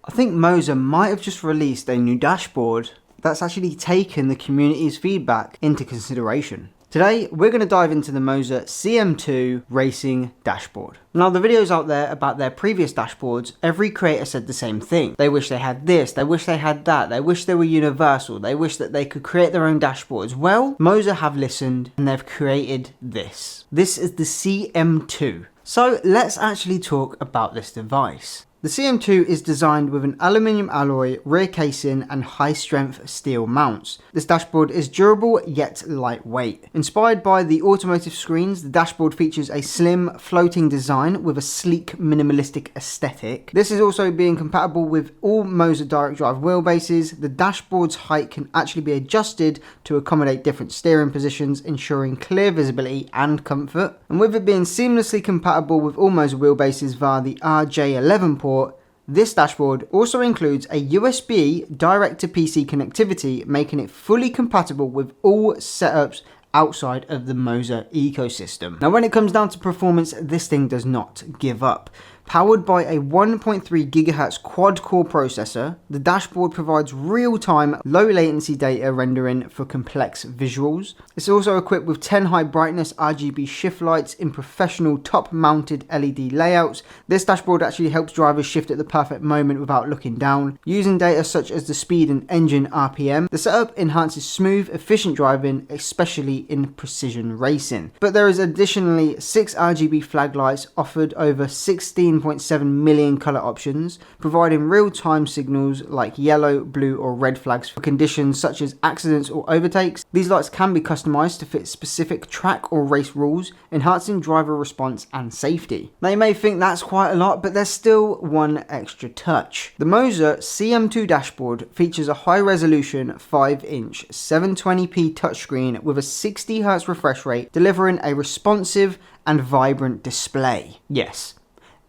I think MOZA might have just released a new dashboard that's actually taken the community's feedback into consideration. Today, we're going to dive into the MOZA CM2 racing dashboard. Now, the videos out there about their previous dashboards, every creator said the same thing. They wish they had this, they wish they had that, they wish they were universal, they wish that they could create their own dashboards. Well, MOZA have listened and they've created this. This is the CM2. So let's actually talk about this device. The CM2 is designed with an aluminium alloy, rear casing and high strength steel mounts. This dashboard is durable yet lightweight. Inspired by the automotive screens, the dashboard features a slim floating design with a sleek minimalistic aesthetic. This is also being compatible with all MOZA direct drive wheelbases. The dashboard's height can actually be adjusted to accommodate different steering positions, ensuring clear visibility and comfort. And with it being seamlessly compatible with all MOZA wheelbases via the RJ11 port, this dashboard also includes a USB direct-to-PC connectivity, making it fully compatible with all setups outside of the MOZA ecosystem. Now, when it comes down to performance, this thing does not give up. Powered by a 1.3 GHz quad-core processor, the dashboard provides real-time, low-latency data rendering for complex visuals. It's also equipped with 10 high-brightness RGB shift lights in professional top-mounted LED layouts. This dashboard actually helps drivers shift at the perfect moment without looking down. Using data such as the speed and engine RPM, the setup enhances smooth, efficient driving, especially in precision racing. But there is additionally 6 RGB flag lights offered over 16.7 million color options, providing real-time signals like yellow, blue or red flags for conditions such as accidents or overtakes. These lights can be customized to fit specific track or race rules, enhancing driver response and safety. Now, you may think that's quite a lot, but there's still one extra touch. The MOZA CM2 dashboard features a high-resolution 5-inch 720p touchscreen with a 60Hz refresh rate, delivering a responsive and vibrant display. Yes,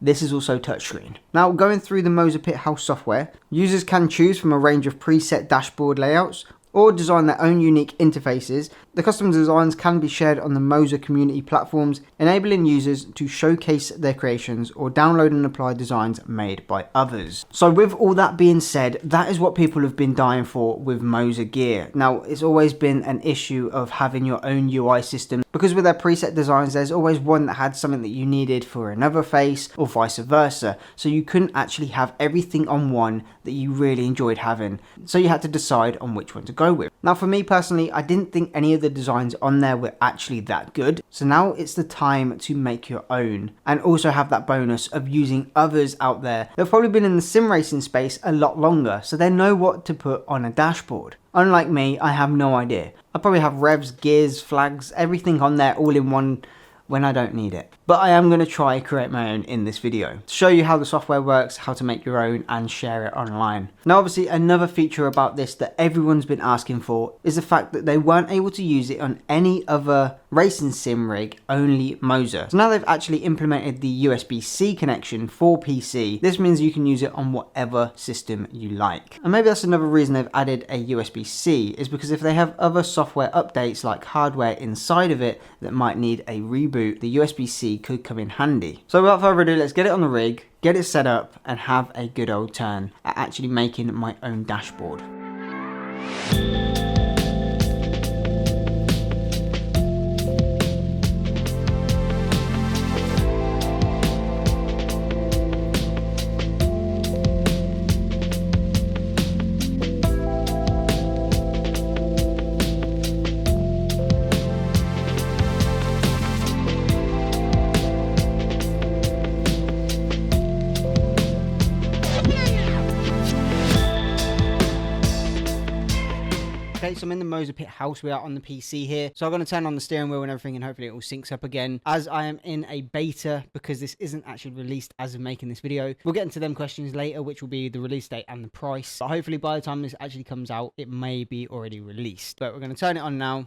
this is also touchscreen. Now, going through the MOZA Pit House software, users can choose from a range of preset dashboard layouts or design their own unique interfaces. The custom designs can be shared on the MOZA community platforms, enabling users to showcase their creations or download and apply designs made by others. So with all that being said, that is what people have been dying for with MOZA gear. Now, it's always been an issue of having your own UI system, because with their preset designs, there's always one that had something that you needed for another face or vice versa. So you couldn't actually have everything on one that you really enjoyed having. So you had to decide on which one to go with. Now, for me personally, I didn't think any of the designs on there were actually that good. So now it's the time to make your own and also have that bonus of using others out there. They've probably been in the sim racing space a lot longer, so they know what to put on a dashboard. Unlike me, I have no idea. I probably have revs, gears, flags, everything on there all in one when I don't need it. But I am going to try create my own in this video to show you how the software works, how to make your own and share it online. Now, obviously, another feature about this that everyone's been asking for is the fact that they weren't able to use it on any other racing sim rig, only MOZA. So now they've actually implemented the USB-C connection for PC. This means you can use it on whatever system you like. And maybe that's another reason they've added a USB-C, is because if they have other software updates like hardware inside of it that might need a reboot, the USB-C could come in handy. So without further ado, let's get it on the rig, get it set up and have a good old turn at actually making my own dashboard. Okay, so I'm in the MOZA Pit House. We are on the PC here. So I'm going to turn on the steering wheel and everything, and hopefully it all syncs up again. As I am in a beta, because this isn't actually released as of making this video. We'll get into them questions later, which will be the release date and the price. But hopefully by the time this actually comes out, it may be already released. But we're going to turn it on now.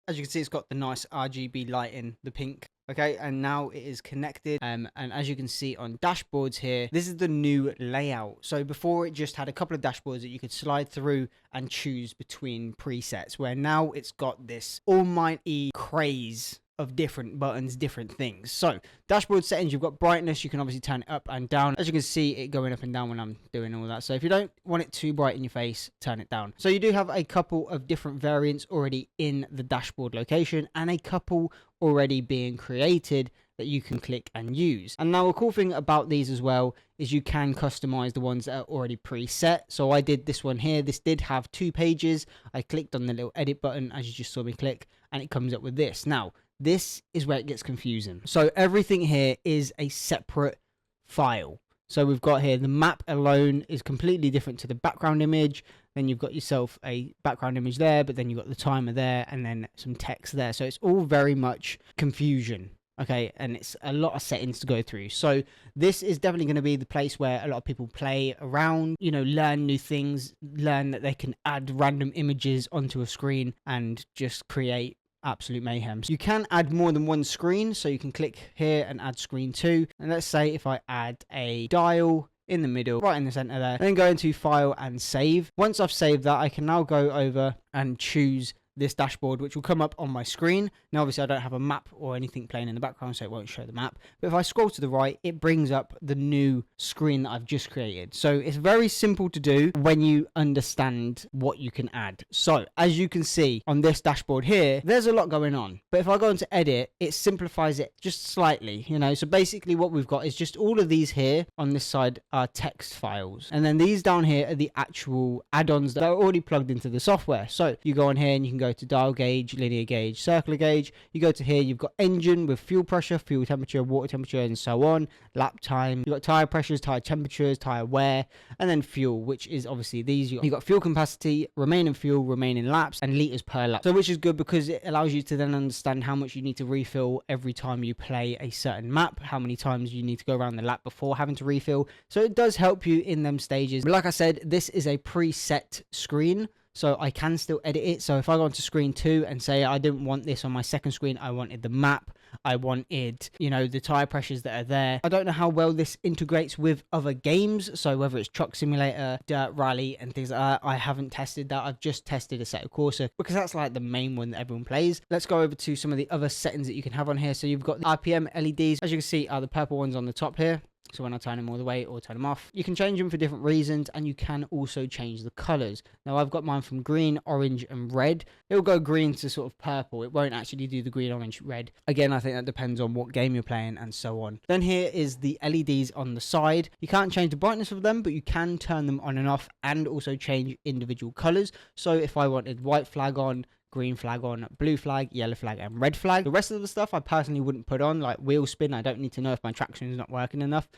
As you can see, it's got the nice RGB lighting, the pink. Okay, and now it is connected. And as you can see on dashboards here, this is the new layout. So before, it just had a couple of dashboards that you could slide through and choose between presets, where now it's got this almighty craze of different buttons, different things. So dashboard settings, you've got brightness. You can obviously turn it up and down. As you can see, it going up and down when I'm doing all that. So if you don't want it too bright in your face, turn it down. So you do have a couple of different variants already in the dashboard location, and a couple already being created that you can click and use. And now a cool thing about these as well is you can customize the ones that are already preset. So I did this one here. This did have 2 pages. I clicked on the little edit button, as you just saw me click, and it comes up with this. Now, this is where it gets confusing. So everything here is a separate file. So we've got here, the map alone is completely different to the background image. Then you've got yourself a background image there, but then you've got the timer there and then some text there. So it's all very much confusion. Okay, and it's a lot of settings to go through. So this is definitely going to be the place where a lot of people play around, you know, learn new things, learn that they can add random images onto a screen and just create absolute mayhem. So you can add more than one screen, so you can click here and add screen 2. And let's say if I add a dial in the middle, right in the center there, then go into file and save. Once I've saved that, I can now go over and choose this dashboard, which will come up on my screen. Now obviously I don't have a map or anything playing in the background, so it won't show the map, but if I scroll to the right, it brings up the new screen that I've just created. So it's very simple to do when you understand what you can add. So as you can see on this dashboard here, there's a lot going on, but if I go into edit, it simplifies it just slightly, you know. So basically what we've got is just all of these here on this side are text files, and then these down here are the actual add-ons that are already plugged into the software. So you go on here and you can go to dial gauge, linear gauge, circular gauge. You go to here, you've got engine with fuel pressure, fuel temperature, water temperature, and so on. Lap time, you've got tire pressures, tire temperatures, tire wear, and then fuel, which is obviously these. You've got fuel capacity, remaining fuel, remaining laps, and liters per lap. So which is good because it allows you to then understand how much you need to refill every time you play a certain map, how many times you need to go around the lap before having to refill. So it does help you in them stages. But like I said, this is a preset screen, so I can still edit it. So if I go onto screen 2 and say I didn't want this on my second screen, I wanted the map, I wanted, you know, the tire pressures that are there. I don't know how well this integrates with other games, so whether it's Truck Simulator, Dirt Rally, and things like that, I haven't tested that. I've just tested Assetto Corsa because that's like the main one that everyone plays. Let's go over to some of the other settings that you can have on here. So you've got the RPM LEDs, as you can see, are the purple ones on the top here. So when I turn them all the way or turn them off, you can change them for different reasons, and you can also change the colors. Now I've got mine from green, orange, and red. It will go green to sort of purple. It won't actually do the green, orange, red. Again, I think that depends on what game you're playing and so on. Then here is the LEDs on the side. You can't change the brightness of them, but you can turn them on and off and also change individual colors. So if I wanted white flag on, green flag on, blue flag, yellow flag, and red flag. The rest of the stuff I personally wouldn't put on, like wheel spin. I don't need to know if my traction is not working enough.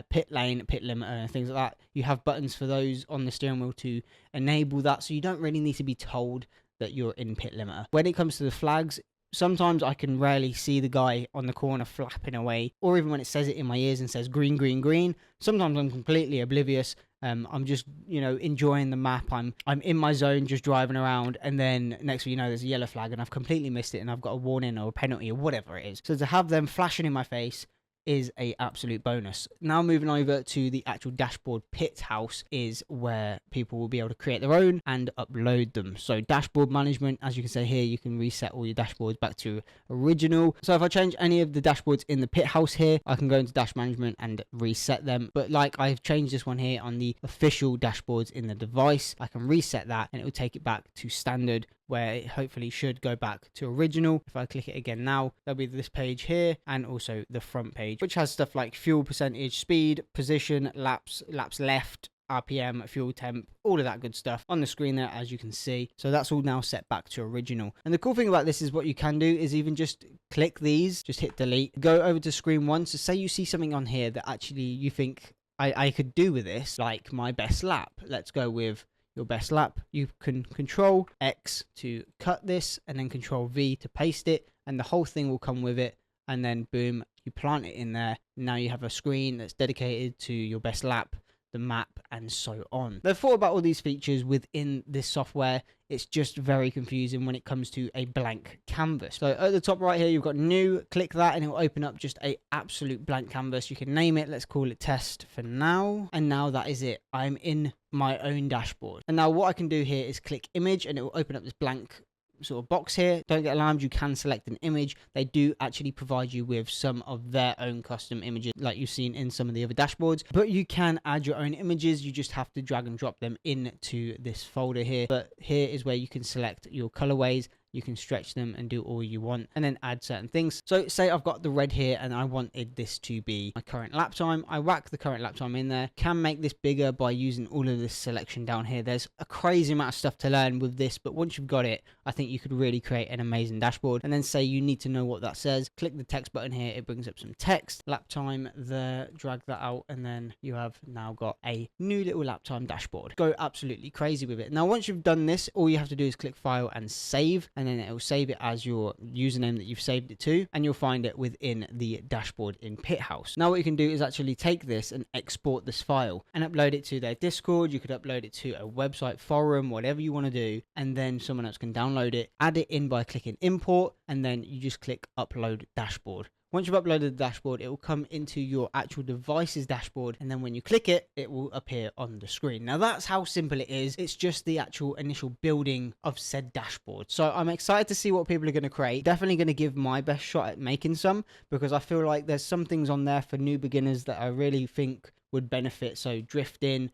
Pit lane, pit limiter, things like that. You have buttons for those on the steering wheel to enable that, so you don't really need to be told that you're in pit limiter. When it comes to the flags, sometimes I can rarely see the guy on the corner flapping away, or even when it says it in my ears and says green, green, green. Sometimes I'm completely oblivious. I'm just, you know, enjoying the map. I'm in my zone, just driving around, and then next thing you know, there's a yellow flag, and I've completely missed it, and I've got a warning or a penalty or whatever it is. So to have them flashing in my face is a absolute bonus. Now moving over to the actual dashboard pit house is where people will be able to create their own and upload them. So dashboard management, as you can see here, you can reset all your dashboards back to original. So if I change any of the dashboards in the pit house here, I can go into dash management and reset them. But like I've changed this one here on the official dashboards in the device, I can reset that and it will take it back to standard, where it hopefully should go back to original. If I click it again now, there'll be this page here and also the front page, which has stuff like fuel percentage, speed, position, laps left, RPM, fuel temp, all of that good stuff on the screen there, as you can see. So that's all now set back to original. And the cool thing about this is what you can do is even just click these, just hit delete, go over to screen 1. So say you see something on here that actually you think I could do with this, like my best lap. Let's go with your best lap. You can control X to cut this and then control V to paste it, and the whole thing will come with it, and then boom, you plant it in there. Now you have a screen that's dedicated to your best lap, the map, and so on. They've thought about all these features within this software. It's just very confusing when it comes to a blank canvas. So at the top right here, you've got new. Click that and it will open up just a absolute blank canvas. You can name it. Let's call it test for now. And now that is it. I'm in my own dashboard. And now what I can do here is click image and it will open up this blank sort of box here. Don't get alarmed, you can select an image. They do actually provide you with some of their own custom images like you've seen in some of the other dashboards, but you can add your own images. You just have to drag and drop them into this folder here. But here is where you can select your colorways. You can stretch them and do all you want and then add certain things. So say I've got the red here and I wanted this to be my current lap time. I whack the current lap time in there. Can make this bigger by using all of this selection down here. There's a crazy amount of stuff to learn with this, but once you've got it, I think you could really create an amazing dashboard. And then say you need to know what that says. Click the text button here. It brings up some text. Lap time there. Drag that out and then you have now got a new little lap time dashboard. Go absolutely crazy with it. Now once you've done this, all you have to do is click File and Save, and then it will save it as your username that you've saved it to, and you'll find it within the dashboard in Pithouse. Now what you can do is actually take this and export this file and upload it to their Discord. You could upload it to a website, forum, whatever you want to do, and then someone else can download it, add it in by clicking import, and then you just click upload dashboard. Once you've uploaded the dashboard, it will come into your actual device's dashboard, and then when you click it, it will appear on the screen. Now that's how simple it is. It's just the actual initial building of said dashboard. So I'm excited to see what people are going to create. Definitely going to give my best shot at making some, because I feel like there's some things on there for new beginners that I really think would benefit. So drifting,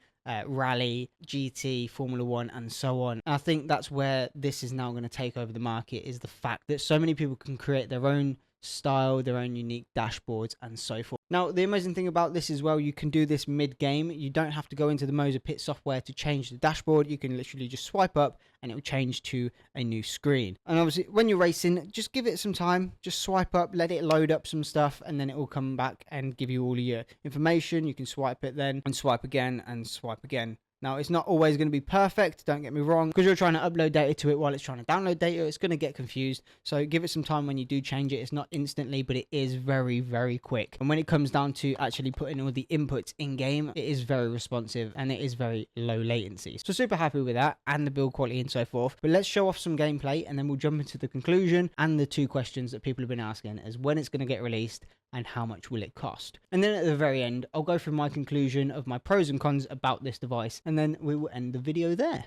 rally, GT, Formula 1 and so on. And I think that's where this is now going to take over the market, is the fact that so many people can create their own style, their own unique dashboards and so forth. Now the amazing thing about this as well, you can do this mid-game. You don't have to go into the MOZA Pit software to change the dashboard. You can literally just swipe up and it will change to a new screen. And obviously when you're racing, just give it some time, just swipe up, let it load up some stuff, and then it will come back and give you all of your information. You can swipe it then and swipe again and swipe again. Now, it's not always going to be perfect, don't get me wrong, because you're trying to upload data to it while it's trying to download data. It's going to get confused. So give it some time when you do change it. It's not instantly, but it is very, very quick. And when it comes down to actually putting all the inputs in game, it is very responsive and it is very low latency. So super happy with that and the build quality and so forth. But let's show off some gameplay and then we'll jump into the conclusion and the two questions that people have been asking, as when it's going to get released and how much will it cost. And then at the very end, I'll go through my conclusion of my pros and cons about this device, and then we will end the video there.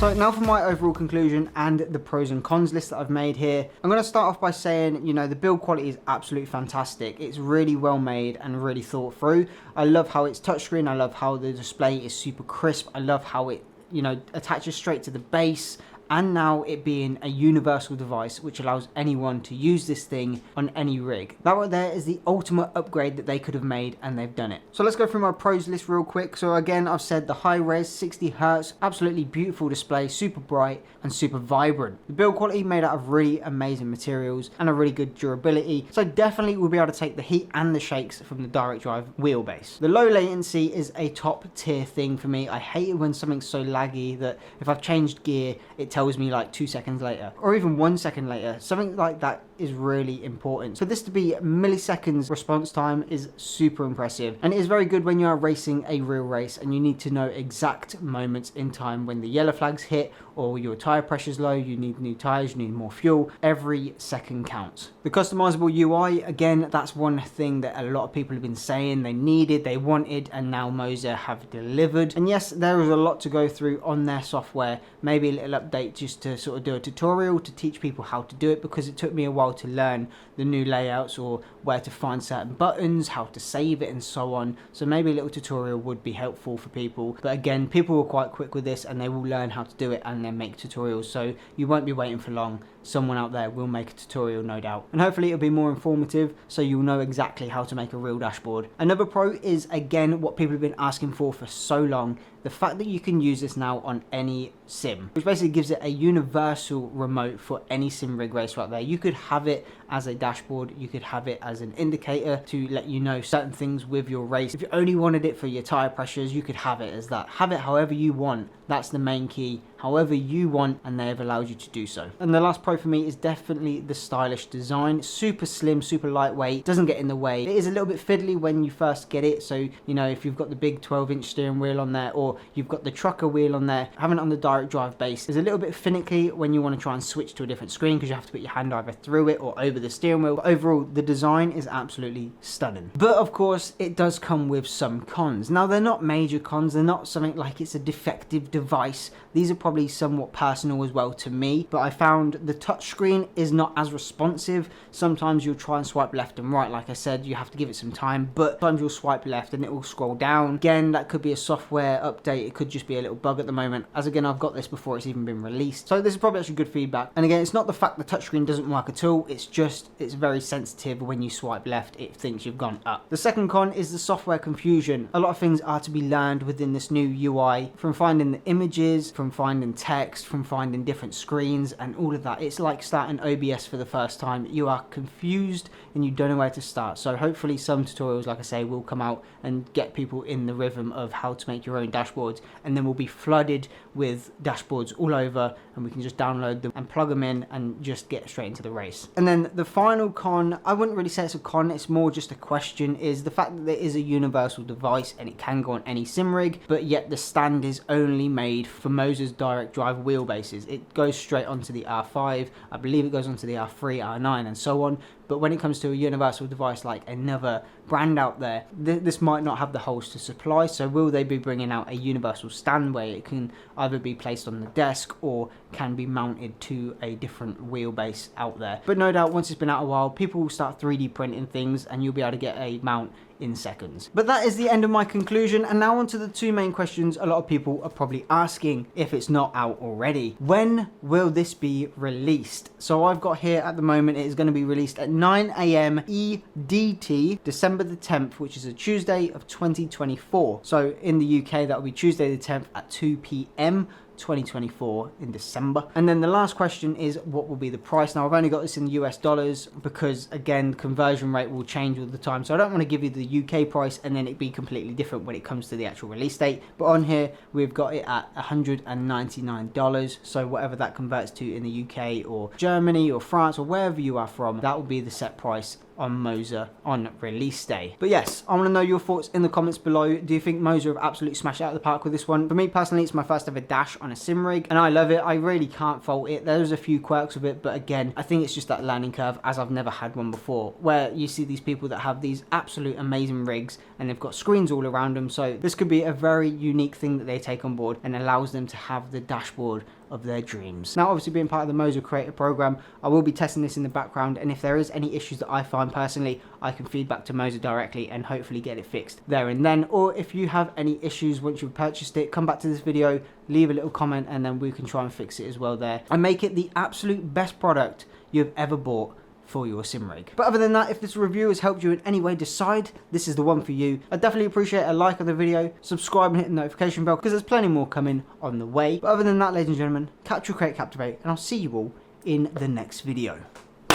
So now for my overall conclusion and the pros and cons list that I've made here. I'm going to start off by saying, you know, the build quality is absolutely fantastic. It's really well made and really thought through. I love how it's touchscreen. I love how the display is super crisp. I love how it, you know, attaches straight to the base. And now it being a universal device, which allows anyone to use this thing on any rig. That right there is the ultimate upgrade that they could have made, and they've done it. So let's go through my pros list real quick. So again, I've said the high res 60 Hz, absolutely beautiful display, super bright and super vibrant. The build quality made out of really amazing materials and a really good durability. So definitely we'll be able to take the heat and the shakes from the direct drive wheelbase. The low latency is a top tier thing for me. I hate it when something's so laggy that if I've changed gear, it tells me like 2 seconds later or even 1 second later. Something like that is really important. For this to be milliseconds response time is super impressive, and it is very good when you are racing a real race and you need to know exact moments in time when the yellow flags hit or your tire pressure's low, you need new tires, you need more fuel. Every second counts. The customizable UI, again, that's one thing that a lot of people have been saying they needed, they wanted, and now MOZA have delivered. And yes, there is a lot to go through on their software, maybe a little update just to sort of do a tutorial to teach people how to do it, because it took me a while to learn the new layouts or where to find certain buttons, how to save it and so on. So maybe a little tutorial would be helpful for people. But again, people are quite quick with this and they will learn how to do it and then make tutorials. So you won't be waiting for long. Someone out there will make a tutorial, no doubt. And hopefully it'll be more informative so you'll know exactly how to make a real dashboard. Another pro is, again, what people have been asking for so long, the fact that you can use this now on any sim, which basically gives it a universal remote for any sim rig racer out there. You could have it as a dashboard, you could have it as an indicator to let you know certain things with your race. If you only wanted it for your tire pressures, you could have it as that. Have it however you want. That's the main key. however you want, and they have allowed you to do so. And the last pro for me is definitely the stylish design. Super slim, super lightweight, doesn't get in the way. It is a little bit fiddly when you first get it, so you know, if you've got the big 12-inch steering wheel on there, or you've got the trucker wheel on there, having it on the direct drive base is a little bit finicky when you want to try and switch to a different screen, because you have to put your hand either through it or over the steering wheel. But overall, the design is absolutely stunning. But of course, it does come with some cons. Now, they're not major cons. They're not something like it's a defective device. These are probably somewhat personal as well to me, but I found the touchscreen is not as responsive. Sometimes you'll try and swipe left and right. Like I said, you have to give it some time, but sometimes you'll swipe left and it will scroll down. Again, that could be a software update. It could just be a little bug at the moment, as again, I've got this before it's even been released. So this is probably actually good feedback. And again, it's not the fact the touchscreen doesn't work at all. It's just, it's very sensitive. When you swipe left, it thinks you've gone up. The second con is the software confusion. A lot of things are to be learned within this new UI, from finding the images, from finding text, from finding different screens and all of that. It's like starting OBS for the first time. You are confused and you don't know where to start. So hopefully some tutorials, like I say, will come out and get people in the rhythm of how to make your own dashboards, and then we'll be flooded with dashboards all over, and we can just download them and plug them in and just get straight into the race. And then the final con, I wouldn't really say it's a con, it's more just a question, is the fact that there is a universal device and it can go on any sim rig, but yet the stand is only made for Moza's direct drive wheelbases. It goes straight onto the R5, I believe it goes onto the R3, R9 and so on. But when it comes to a universal device like another brand out there, this might not have the holes to supply. So will they be bringing out a universal stand where it can either be placed on the desk or can be mounted to a different wheelbase out there? But no doubt, once it's been out a while, people will start 3D printing things and you'll be able to get a mount in seconds. But that is the end of my conclusion, and now on to the two main questions a lot of people are probably asking if it's not out already. When will this be released? So I've got here at the moment, it is going to be released at 9 AM EDT, December the 10th, which is a Tuesday of 2024. So in the UK, that will be Tuesday the 10th at 2 PM 2024 in December. And then the last question is, what will be the price? Now, I've only got this in US dollars because, again, conversion rate will change all the time, so I don't want to give you the UK price and then it be completely different when it comes to the actual release date. But on here we've got it at $199, so whatever that converts to in the UK or Germany or France or wherever you are from, that will be the set price on Moza on release day. But yes, I want to know your thoughts in the comments below. Do you think Moza have absolutely smashed it out of the park with this one? For me personally, it's my first ever dash on a sim rig and I love it. I really can't fault it. There's a few quirks of it, but again, I think it's just that learning curve, as I've never had one before, where you see these people that have these absolute amazing rigs and they've got screens all around them. So this could be a very unique thing that they take on board and allows them to have the dashboard of their dreams. Now, obviously being part of the MOZA Creator Program, I will be testing this in the background, and if there is any issues that I find personally, I can feed back to Moza directly and hopefully get it fixed there and then. Or if you have any issues once you've purchased it, come back to this video, leave a little comment, and then we can try and fix it as well there and make it the absolute best product you've ever bought for your sim rig. But other than that, if this review has helped you in any way decide this is the one for you, I'd definitely appreciate a like of the video, subscribe and hit the notification bell because there's plenty more coming on the way. But other than that, ladies and gentlemen, capture, create, captivate, and I'll see you all in the next video.